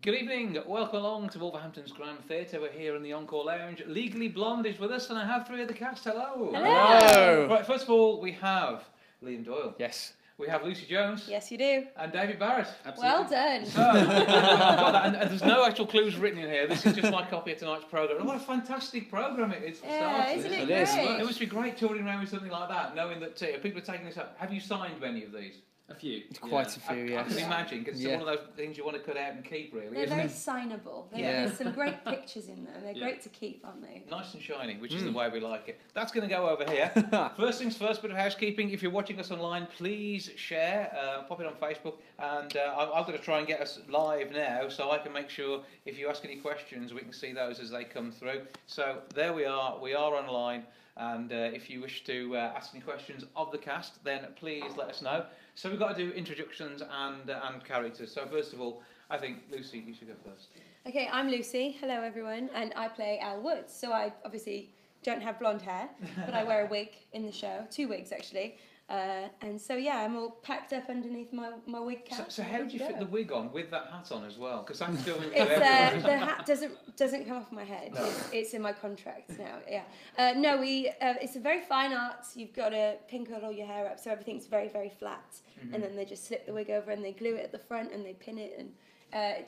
Good evening, welcome along to Wolverhampton's Grand Theatre. We're here in the Encore Lounge. Legally Blonde is with us, and I have three of the cast. Hello. Hello. Right, first of all, we have Liam Doyle. Yes. We have Lucie Jones. Yes, you do. And David Barrett. Absolutely. Well done. So, I've got that, and there's no actual clues written in here. This is just my copy of tonight's programme. And what a fantastic programme it is to start with. Isn't it It is. great? It must be great touring around with something like that, knowing that people are taking this up. Have you signed many of these? A few. Quite a few, I yes. can imagine, because it's one of those things you want to cut out and keep, really, They're isn't very it? signable. Yeah. There's some great pictures in there. They're Yeah. great to keep, aren't they? Nice and shiny, which is the way we like it. That's going to go over here. First things first, bit of housekeeping. If you're watching us online, please share, pop it on Facebook, and I've got to try and get us live now so I can make sure if you ask any questions, we can see those as they come through. So there we are online, and if you wish to ask any questions of the cast, then please let us know. So we've got to do introductions and characters. So first of all, I think, Lucie, you should go first. Okay, I'm Lucie. Hello, everyone. And I play Elle Woods. So I obviously don't have blonde hair, but I wear a wig in the show. 2 wigs, actually. And so, yeah, I'm all packed up underneath my wig cap. So how did you fit the wig on with that hat on as well? Because that's still The hat doesn't come off my head. No. It's in my contract now. Yeah. No, it's a very fine art. You've got to pinker all your hair up, so everything's very, very flat. Mm-hmm. And then they just slip the wig over and they glue it at the front and they pin it. And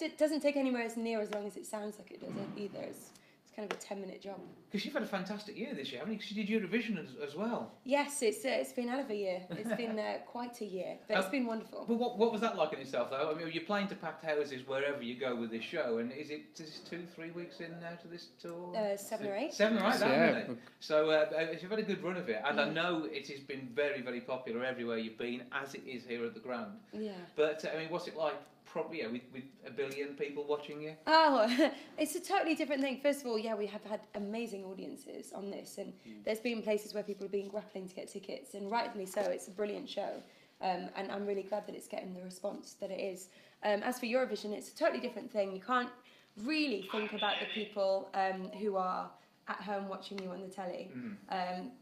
it doesn't take anywhere near as long as it sounds like it does either. It's kind of a 10-minute job. Because you've had a fantastic year this year, haven't you? Because you did Eurovision as well. Yes, it's been a hell of a year. It's been quite a year, but it's been wonderful. But what was that like in itself, though? I mean, you're playing to packed houses wherever you go with this show, and is this 2-3 weeks in now to this tour? 7 or 8. 7 or 8, Yeah. isn't it? So you've had a good run of it, and I know it has been very, very popular everywhere you've been, as it is here at the Grand. Yeah. But, I mean, what's it like? Probably, with 1 billion people watching you? Oh, it's a totally different thing. First of all, yeah, we have had amazing audiences on this, and there's been places where people have been grappling to get tickets, and rightly so. It's a brilliant show, and I'm really glad that it's getting the response that it is. As for Eurovision, it's a totally different thing. You can't really think about the people who are at home watching you on the telly,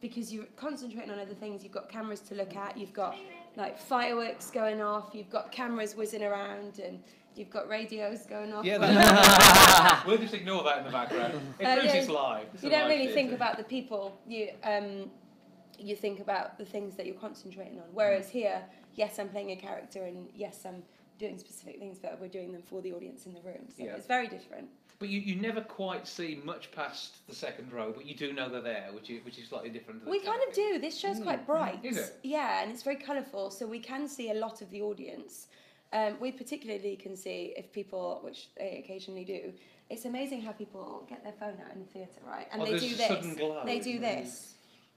because you're concentrating on other things. You've got cameras to look at, you've got like fireworks going off, you've got cameras whizzing around, and you've got radios going off. Yeah, we'll just ignore that in the background. It proves it's live. You don't really think about the people. You think about the things that you're concentrating on. Whereas here, yes, I'm playing a character, and yes, I'm doing specific things, but we're doing them for the audience in the room. So it's very different. But you never quite see much past the second row, but you do know they're there, which is slightly different. We kind of do. This show's quite bright. Is it? Yeah, and it's very colourful, so we can see a lot of the audience. We particularly can see if people, which they occasionally do, it's amazing how people get their phone out in the theatre, right? And they do this. Sudden glow. They do this.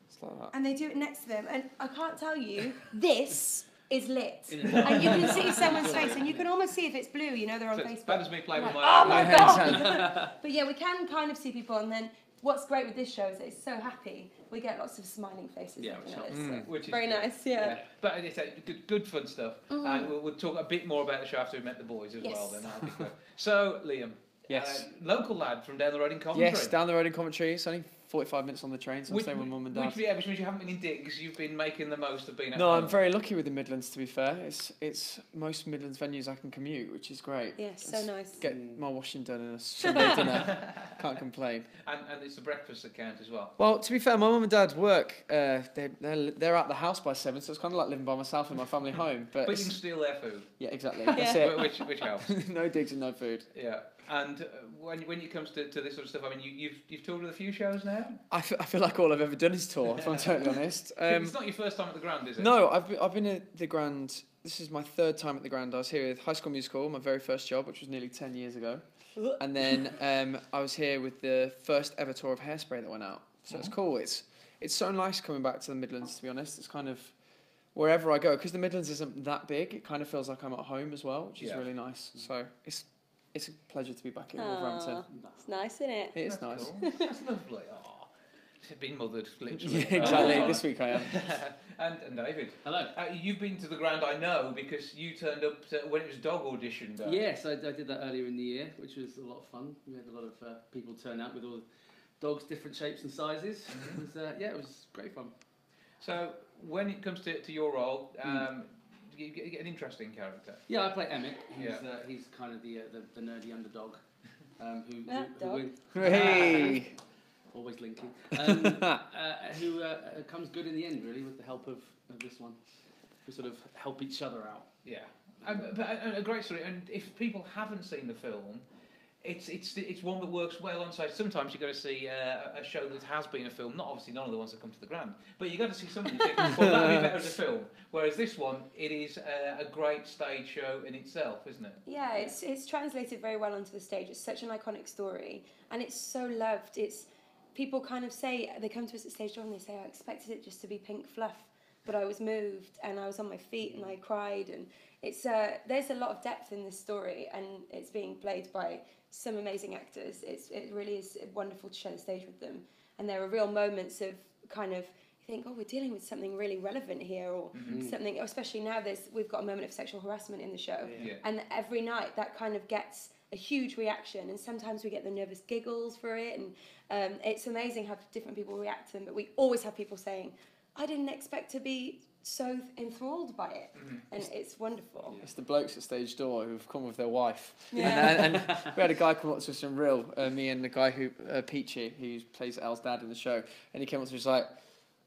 It's like that. And they do it next to them. And I can't tell you, this is lit. And you can see someone's face, and you can almost see if it's blue, you know, they're on So Facebook. it's bad as me playing with Like, my oh my hands. God! But yeah, we can kind of see people, and then what's great with this show is that it's so happy. We get lots of smiling faces. Yeah, looking at us, so which is very good. nice, yeah. But it's good fun stuff. And we'll talk a bit more about the show after we've met the boys as well. Then that'll be good. So, Liam. Yes. Local lad from down the road in Coventry. Yes, down the road in Coventry. It's only 45 minutes on the train, so I stay with mum and dad. Which means you haven't been in digs. You've been making the most of being at No, home. I'm very lucky with the Midlands, to be fair. It's most Midlands venues I can commute, which is great. Yeah, so nice. Get my washing done and a Sunday dinner. Can't complain. And it's the breakfast that counts as well. Well, to be fair, my mum and dad work. They're at the house by 7, so it's kind of like living by myself in my family home. But you can steal their food. yeah, exactly. That's it. Which helps. No digs and no food. Yeah. And when it comes to this sort of stuff, I mean, you've toured with a few shows now. I feel like all I've ever done is tour, if I'm totally honest. It's not your first time at the Grand, is it? No, I've been at the Grand. This is my 3rd time at the Grand. I was here with High School Musical, my very first job, which was nearly 10 years ago. And then I was here with the first ever tour of Hairspray that went out. So it's cool. It's so nice coming back to the Midlands, to be honest. It's kind of wherever I go, because the Midlands isn't that big, it kind of feels like I'm at home as well, which is really nice. So it's a pleasure to be back in Wolverhampton. It's nice, isn't it? It is nice. Cool. That's lovely. Oh, being mothered, literally. Yeah, exactly. This week I am. And David. Hello. You've been to the Grand, I know, because you turned up when it was dog audition day. Yes, I did that earlier in the year, which was a lot of fun. We had a lot of people turn out with all dogs, different shapes and sizes. It was, it was great fun. So when it comes to your role, you get an interesting character. Yeah, I play Emmett. Yeah. He's kind of the nerdy underdog. Hey. Always linking. Who comes good in the end, really, with the help of this one. We sort of help each other out. Yeah, but a great story. And if people haven't seen the film, it's one that works well on stage. Sometimes you got to see a show that has been a film. Not obviously none of the ones that come to the Grand, but you got to see something. You think, well, that'd be better as a film. Whereas this one, it is a great stage show in itself, isn't it? Yeah, it's translated very well onto the stage. It's such an iconic story, and it's so loved. People kind of say, they come to us at stage door and they say, I expected it just to be pink fluff, but I was moved and I was on my feet and I cried, and there's a lot of depth in this story, and it's being played by some amazing actors. It really is wonderful to share the stage with them, and there are real moments of kind of, you think, oh, we're dealing with something really relevant here, or something, especially now we've got a moment of sexual harassment in the show, and every night that kind of gets a huge reaction, and sometimes we get the nervous giggles for it, and it's amazing how different people react to them, but we always have people saying, I didn't expect to be so enthralled by it, and it's wonderful. It's the blokes at stage door who've come with their wife. Yeah. And we had a guy come up to us in real, me and the guy who, Peachy, who plays Elle's dad in the show, and he came up to us like,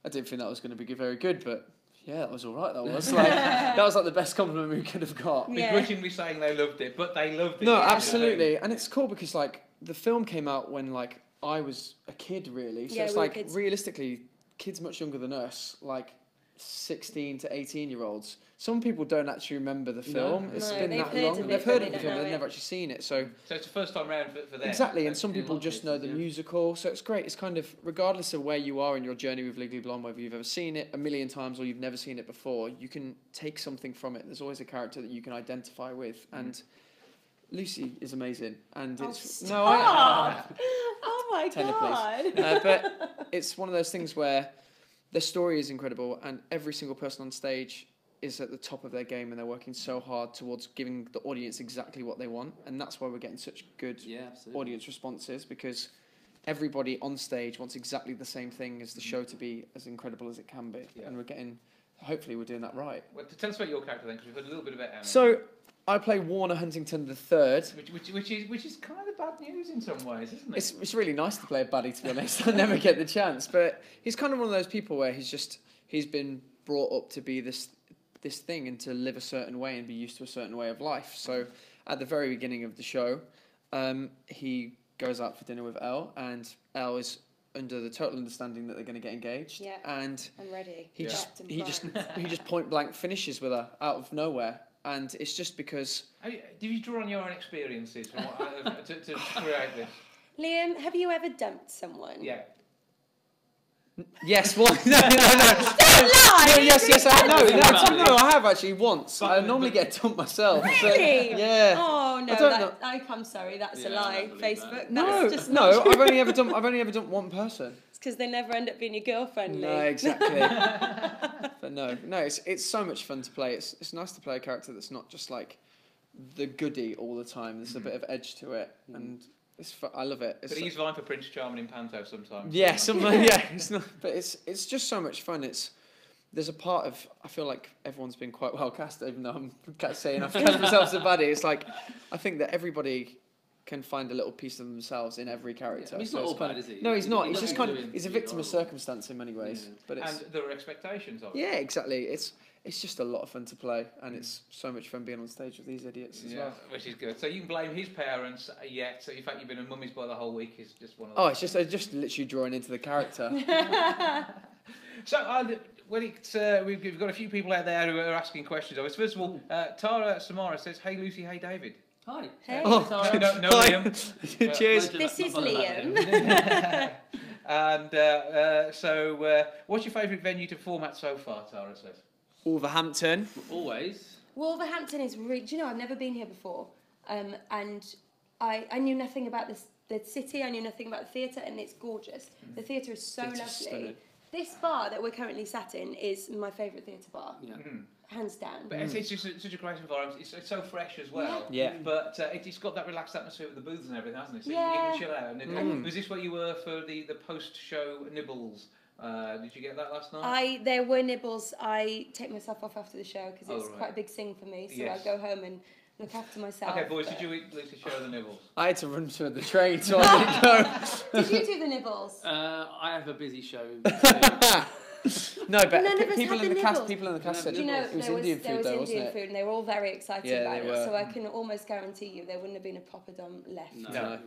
I didn't think that was going to be very good, but yeah, that was all right. That was that was like the best compliment we could have got. Begrudgingly saying they loved it, but they loved it. No, absolutely, and it's cool because like the film came out when like I was a kid, really. So it's like kids. Realistically, kids much younger than us, like 16 to 18-year-olds. Some people don't actually remember the film. It's been that long. They've heard of the film, but they've never actually seen it. So it's the first time round for them. Exactly, and some people just know the musical. So it's great. It's kind of, regardless of where you are in your journey with Legally Blonde, whether you've ever seen it a million times or you've never seen it before, you can take something from it. There's always a character that you can identify with. And Lucie is amazing. And it's... Oh my God. But it's one of those things where the story is incredible, and every single person on stage is at the top of their game, and they're working so hard towards giving the audience exactly what they want, and that's why we're getting such good audience responses, because everybody on stage wants exactly the same thing as the show to be as incredible as it can be, and we're getting, hopefully we're doing that right. Well, tell us about your character then, because we've heard a little bit about Emma. So I play Warner Huntingdon III. Which is kind of bad news in some ways, isn't it? It's really nice to play a baddie, to be honest. I never get the chance, but he's kind of one of those people where he's been brought up to be this thing and to live a certain way and be used to a certain way of life. So at the very beginning of the show, he goes out for dinner with Elle, and Elle is under the total understanding that they're going to get engaged. Yeah, and I'm ready. He just point blank finishes with her out of nowhere. And it's just because... Did you draw on your own experiences to create this? Liam, have you ever dumped someone? Yeah. Yes, one. No. Don't lie! No, yes, I have actually once. I normally get dumped myself. Really? Yeah. Oh no, I'm sorry, that's a lie. Facebook. That's just not true. I've only ever dumped one person. It's because they never end up being your girlfriend. No, exactly. But no, it's so much fun to play. It's nice to play a character that's not just like the goodie all the time. There's a bit of edge to it, and I love it. But he's vying for Prince Charming in Panto sometimes. Yeah, it's not. But it's just so much fun. There's a part of, I feel like everyone's been quite well cast, even though I'm saying I've cast myself as a baddie. It's like, I think that everybody can find a little piece of themselves in every character. Yeah, he's not all bad, is he? No, he's not. He's just he's a victim of circumstance in many ways. Yeah. But and there are expectations of it. Yeah, exactly. It's just a lot of fun to play, and it's so much fun being on stage with these idiots as well. Which is good. So you can blame his parents yet. So in fact, you've been a mummy's boy the whole week. Is just one of those. It's just literally drawing into the character. So we've got a few people out there who are asking questions of us. First of all, Tara Samara says, "Hey Lucie, hey David." Hi. Hey. No, Liam. Cheers. This is Liam. And so, what's your favourite venue to perform at so far? Tara says. Wolverhampton. Always. Wolverhampton is really... Do you know, I've never been here before. And I knew nothing about the city, I knew nothing about the theatre, and it's gorgeous. The theatre is so lovely. Stunning. This bar that we're currently sat in is my favourite theatre bar. Yeah. Hands down. But it's just such a great environment. It's so fresh as well. Yeah. But it's got that relaxed atmosphere with the booths and everything, hasn't it? So yeah. you can chill out. And was this where you were for the post-show nibbles Did you get that last night? There were nibbles. I take myself off after the show because it's right. quite a big sing for me. So Yes. I go home and look after myself. Okay, boys, did you eat Lucie share the nibbles? I had to run to the train, so I didn't go. Did you do the nibbles? I have a busy show. No, but None of us people had in the the cast, nibbles. people in the cast said Do you know, it was there Indian there food, was though, Indian wasn't it? food, and they were all very excited Yeah, about they it. were. So I can almost guarantee you there wouldn't have been a popper dom left. No.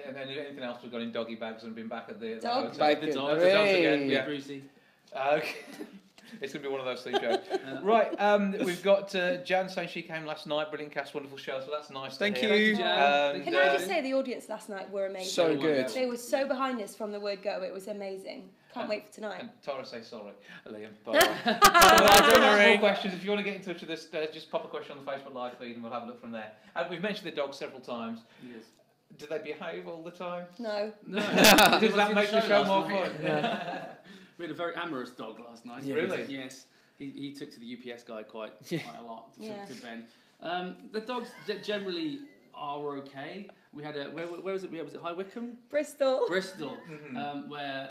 And anything else we've got in doggy bags and been back at the Dog? hotel? Back The in- dogs. The dogs Hey. again, yeah. Bruiser. Okay. It's going to be one of those things, shows. Right, we've got Jan saying she came last night, brilliant cast, wonderful show, so that's nice. Thank to hear. you. Jan. Can I just say the audience last night were amazing. So good. They were so behind us from the word go. It was amazing. Can't wait for tonight. And Tara say sorry, Liam. Don't worry. More questions. If you want to get in touch with us, just pop a question on the Facebook Live feed and we'll have a look from there. We've mentioned the dogs several times. Yes. Do they behave all the time? No. No. Does that make the show more fun? We had a very amorous dog last night. Yeah. Really? Yes. He took to the UPS guy quite a lot Yeah. to Ben. The dogs generally are okay. We had where was it? Was it High Wycombe? Bristol. Bristol, Mhm. where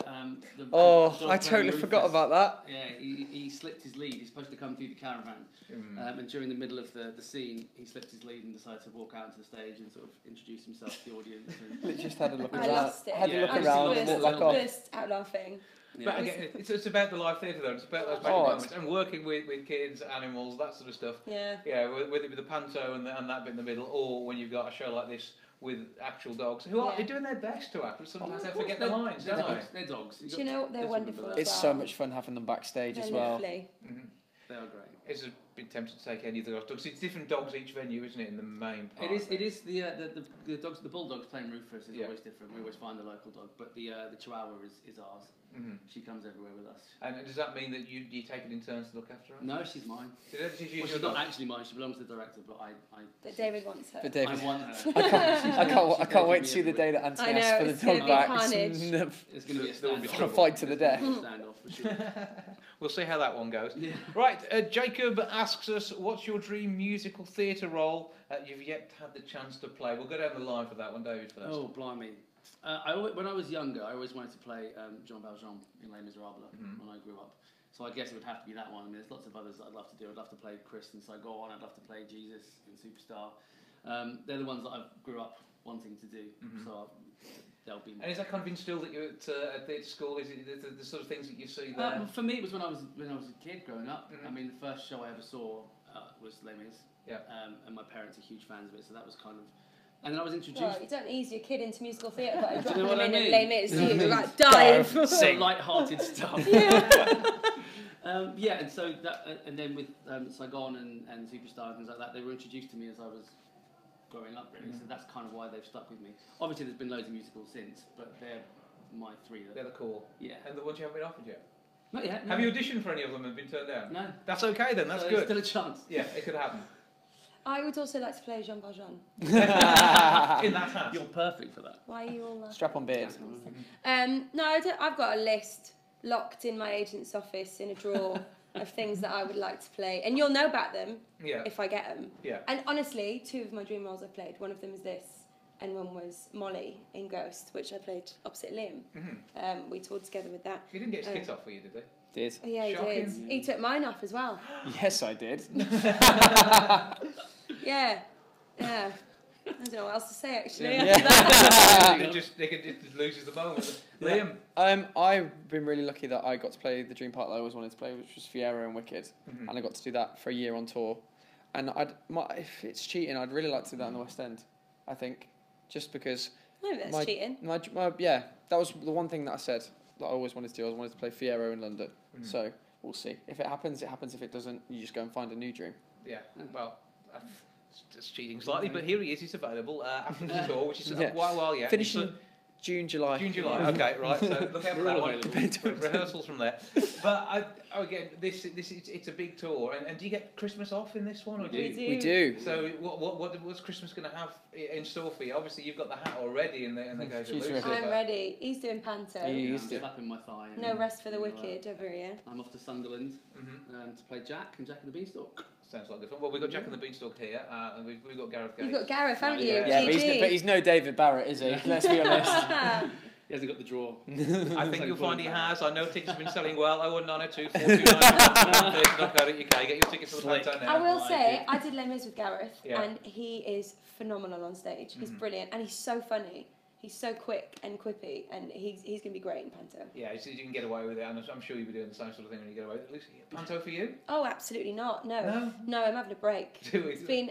the Oh, dog I playing totally Rufus, forgot about that. Yeah, he slipped his lead. He's supposed to come through the caravan, and during the middle of the scene, he slipped his lead and decided to walk out into the stage and sort of introduce himself to the audience. And, Just had a look I around. lost it. Had a Yeah, look I just around lost and it. looked like, oh, Burst out laughing. But again, it's about the live theatre though. It's about those magic Oh, moments and working with kids, animals, that sort of stuff. Yeah. Yeah, whether it be the panto and that bit in the middle, or when you've got a show like this with actual dogs who are Yeah. they're doing their best to act, but sometimes Oh, they forget the lines, they're don't dogs. They're dogs. Do you know what? They're Let's remember wonderful that. as it's well. so much fun having them backstage They're as well. lovely. they? Mhm. They are great. It's been tempted to take any of the dogs. It's different dogs each venue, isn't it? In the main part. It is the dogs. The bulldogs playing Rufus is Yeah. always different. We always find the local dog, but the Chihuahua is ours. Mhm. She comes everywhere with us. And does that mean that you take it in turns to look after her? No, she's mine. Did Well, your she's dog? not actually mine. She belongs to the director, but I But David wants her. But David, I want her. I can't wait to see the day that Anthony I know, asks for it's the gonna dog be back. carnage. It's going to be a There will be standoff. trouble. Fight to the It's gonna death. be a standoff for sure. We'll see how that one goes. Yeah. Right, Jacob asks us, what's your dream musical theatre role you've yet had the chance to play? We'll go down the line for that one, David, first. Oh, blimey. When I was younger, I always wanted to play Jean Valjean in Les Miserables when I grew up. So I guess it would have to be that one. I mean, there's lots of others that I'd love to do. I'd love to play Chris in Saigon. I'd love to play Jesus in Superstar. They're the ones that I grew up wanting to do. So they'll be. And is that kind of instilled at you at theatre school? Is it the sort of things that you see there? For me, it was when I was a kid growing up. I mean, the first show I ever saw was Les Mis. Yeah. And my parents are huge fans of it, so that was kind of. And then I was introduced. Well, you don't ease your kid into musical theatre by Do you dropping know what them I in mean? and Les Mis. You like dive. Sing light-hearted stuff. Yeah, and so that, and then with Saigon and Superstar and things like that, they were introduced to me as I was growing up, really. So that's kind of why they've stuck with me. Obviously, there's been loads of musicals since, but they're my three. They're the core. Yeah. And the ones you haven't been offered yet? Not yet. No. Have you auditioned for any of them and been turned down? No. That's okay then, that's So good. there's still a chance. Yeah, it could happen. I would also like to play Jean Valjean. In that hat. You're perfect for that. Why are you all laughing? Strap on beard. No, I've got a list locked in my agent's office in a drawer of things that I would like to play. And you'll know about them Yeah. if I get them. Yeah. And honestly, two of my dream roles I've played. One of them is this, and one was Molly in Ghost, which I played opposite Liam. We toured together with that. He didn't get his kit off for you, did he? Did. Oh, yeah, he Shocking. did. He took mine off as well. Yes, I did. Yeah. Yeah. I don't know what else to say, actually. Yeah. after that. It just loses the moment. Liam. I've been really lucky that I got to play the dream part that I always wanted to play, which was Fiero and Wicked, and I got to do that for a year on tour. And if it's cheating, I'd really like to do that in the West End. I think, just because. No, that's cheating. Yeah, that was the one thing that I said that I always wanted to do. I wanted to play Fiero in London. So we'll see. If it happens, it happens. If it doesn't, you just go and find a new dream. Yeah. Well. It's cheating slightly, but here he is. He's available after the tour, which is a while yet. Finishing June, July. June, July. Okay, right. So look out for that one. Available. Rehearsals from there. But again, it's a big tour, and do you get Christmas off in this one? Or do We you? do. We do. So what's Christmas going to have in store for you? Obviously, you've got the hat already, and they go to She's Lucie. ready. I'm ready. He's doing panto. You I'm used to. slapping my thigh. and- No rest for the wicked over here. I'm off to Sunderland to play Jack and Jack and the Beanstalk. Sounds like good fun. Well, we've got Jack and the Beanstalk here, and we've got Gareth Gates. You've got Gareth, haven't you? Yeah. Yeah, GG. but he's no David Barrett, is he? Let's be honest. He hasn't got the draw. I think you'll find he has. I know tickets have been selling well. 01902 4291 Get your tickets for the Panto now. I will say, I did Les Mis with Gareth, Yeah. and he is phenomenal on stage. He's brilliant, and he's so funny. He's so quick and quippy, and he's going to be great in Panto. Yeah, so you can get away with it, and I'm sure you'll be doing the same sort of thing when you get away with it. Lucy, Panto for you? Oh, absolutely not. No? No, I'm having a break. It's been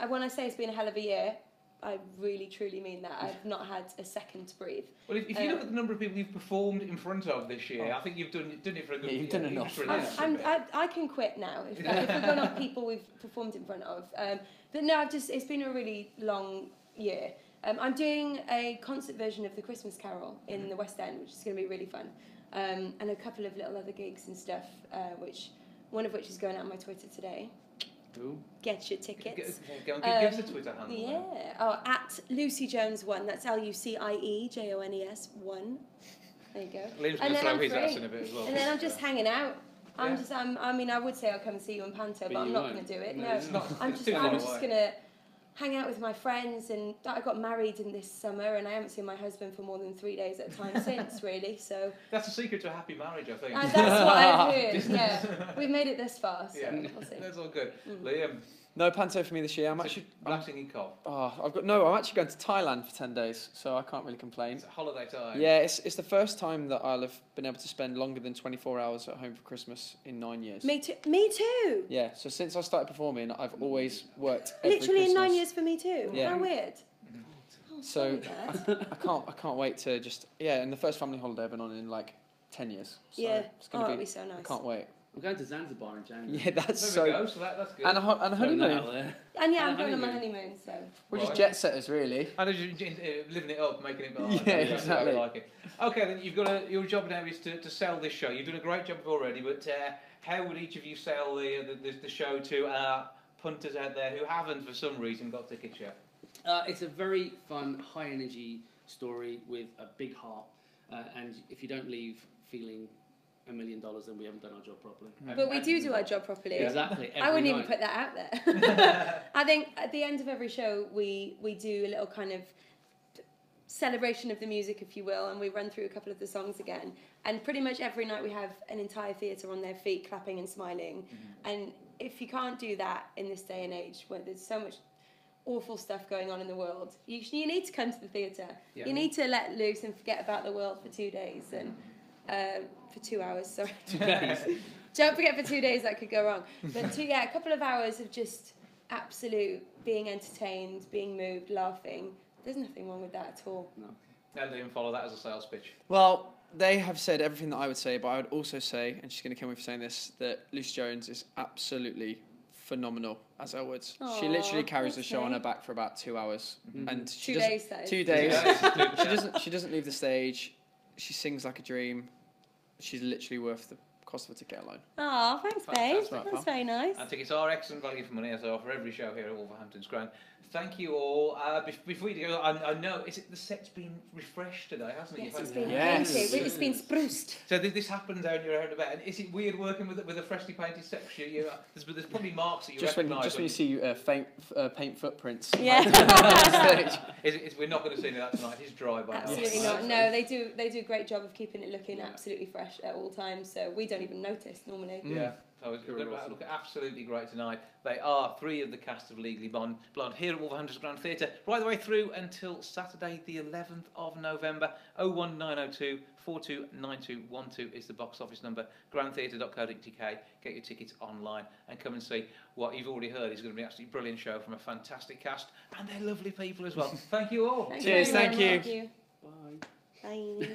when I say it's been a hell of a year, I really truly mean that. I've not had a second to breathe. Well, if you look at the number of people you've performed in front of this year, I think you've done it for a good year. You've done enough. I can quit now if we've got enough people we've performed in front of. But no, it's been a really long year. I'm doing a concert version of the Christmas Carol in the West End, which is going to be really fun, and a couple of little other gigs and stuff, one of which is going out on my Twitter today. Ooh. Get your tickets. Go and give us a Twitter handle. Yeah. Oh, at Lucie Jones 1. That's LucieJones 1. There you go. Liam's going to throw his ass in a bit as well. And then I'm just hanging out. I mean, I would say I'll come and see you in Panto, but I'm not going to do it. No, I'm just going to hang out with my friends, and I got married in this summer, and I haven't seen my husband for more than 3 days at a time since, really. So that's the secret to a happy marriage, I think. that's what I've heard. Yeah, we've made it this far, so we'll see. That's all good. Liam. No Panto for me this year. I'm blasting cough. I'm actually going to Thailand for 10 days, so I can't really complain. It's a holiday time. Yeah, it's the first time that I'll have been able to spend longer than 24 hours at home for Christmas in 9 years. Me too. Yeah, so since I started performing, I've always worked every literally Christmas. in 9 years for me too. Yeah. How weird. So I can't wait to just and the first family holiday I've been on in like 10 years. So it's gonna it'll be so nice. I can't wait. We're going to Zanzibar in January. Yeah, that's there we go, so that's good. And a honeymoon. And I'm going on my honeymoon, so we're just jet setters, really. And living it up, making it better. Yeah, exactly. Like it. Okay, then you've got your job now is to sell this show. You've done a great job already, but how would each of you sell the show to our punters out there who haven't, for some reason, got tickets yet? It's a very fun, high-energy story with a big heart, and if you don't leave feeling $1 million, then we haven't done our job properly. But we do our job properly. Exactly. I wouldn't even put that out there. I think at the end of every show, we do a little kind of celebration of the music, if you will, and we run through a couple of the songs again. And pretty much every night we have an entire theatre on their feet, clapping and smiling. And if you can't do that in this day and age, where there's so much awful stuff going on in the world, you need to come to the theatre. Yeah. You need to let loose and forget about the world for 2 days and for 2 hours. Sorry, 2 days. Don't forget for 2 days that could go wrong. But a couple of hours of just absolute being entertained, being moved, laughing. There's nothing wrong with that at all. No. Now they even follow that as a sales pitch. Well, they have said everything that I would say, but I would also say, and she's going to kill me for saying this, that Lucie Jones is absolutely phenomenal as Elle Woods. She literally carries the show on her back for about 2 hours, and she 2 days. That is. 2 days. She doesn't leave the stage. She sings like a dream. She's literally worth the cost of a ticket alone. Oh, thanks, babe. That's very nice. And tickets are excellent value for money, as I offer every show here at Wolverhampton's Grand. Thank you all. Before you go, I know the set's been refreshed today, hasn't it? Yes, it's been. Thank you. It's been spruced. So this happens down your own about. And is it weird working with a freshly painted set? There's probably marks that you recognise. Just when you see paint footprints. Yeah. We're not going to see any of that tonight. It's dry by now. Absolutely not. No, they do a great job of keeping it looking absolutely fresh at all times. So we don't even notice normally. Yeah. So it's going to look absolutely great tonight. They are 3 of the cast of Legally Blonde here at Wolverhampton's Grand Theatre, right the way through until Saturday the 11th of November. 01902 429212 is the box office number. grandtheatre.co.uk. Get your tickets online and come and see what you've already heard is going to be an absolutely brilliant show from a fantastic cast, and they're lovely people as well. Thank you all. Cheers, thank you. Bye. Bye.